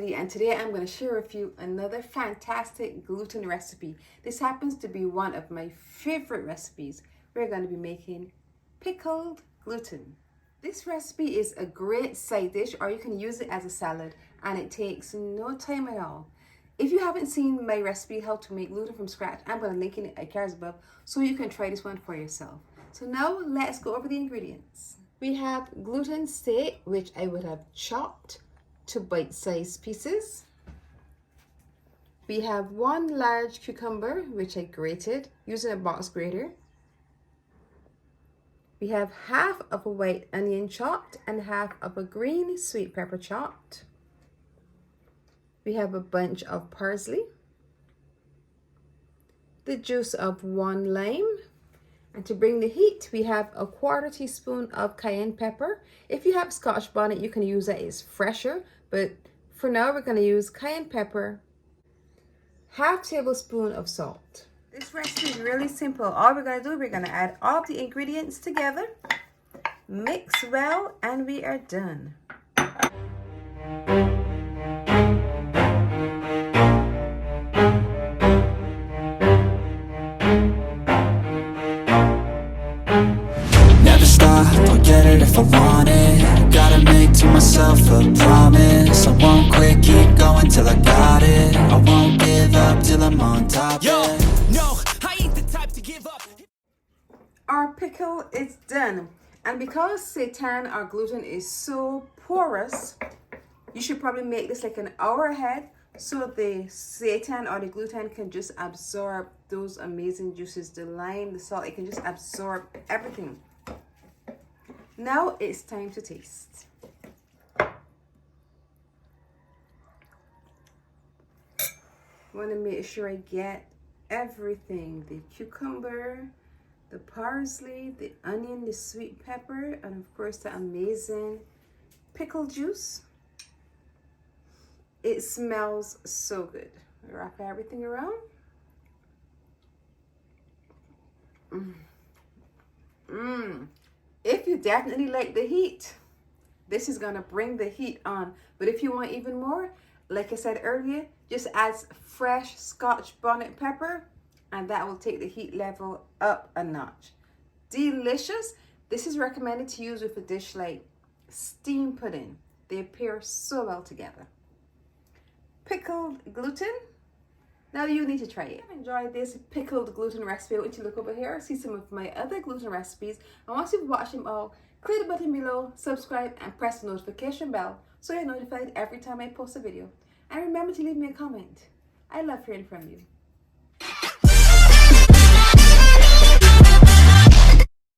Miley, and today I'm going to share with you another fantastic gluten recipe. This happens to be one of my favorite recipes. We're going to be making pickled gluten. This recipe is a great side dish, or you can use it as a salad, and it takes no time at all. If you haven't seen my recipe how to make gluten from scratch, I'm going to link it at cards above so you can try this one for yourself. So now let's go over the ingredients. We have gluten steak, which I would have chopped to bite-sized pieces. We have 1 large cucumber, which I grated using a box grater. We have half of a white onion chopped and half of a green sweet pepper chopped. We have a bunch of parsley, the juice of 1 lime, and to bring the heat, we have a 1/4 teaspoon of cayenne pepper. If you have Scotch bonnet, you can use that, it's fresher, but for now we're going to use cayenne pepper, 1/2 tablespoon of salt. This recipe is really simple. All we're going to do, we're going to add all of the ingredients together, mix well, and we are done. I'll get it if I want it. Gotta make to myself a promise. I won't quit, keep going till I got it. I won't give up till I'm on top. Yo, no, I ain't the type to give up. Our pickle is done. And because seitan, our gluten, is so porous, you should probably make this like an hour ahead so the seitan or the gluten can just absorb those amazing juices, the lime, the salt. It can just absorb everything. Now it's time to taste. Want to make sure I get everything: the cucumber, the parsley, the onion, the sweet pepper, and of course the amazing pickle juice. It smells so good. Wrap everything around. If you definitely like the heat, this is gonna bring the heat on. But if you want even more, like I said earlier, just add fresh Scotch bonnet pepper and that will take the heat level up a notch. Delicious. This is recommended to use with a dish like steamed pudding. They pair so well together. Pickled gluten. Now you need to try it. If you enjoyed this pickled gluten recipe, I want you to look over here, see some of my other gluten recipes. And once you've watched them all, click the button below, subscribe, and press the notification bell so you're notified every time I post a video. And remember to leave me a comment. I love hearing from you.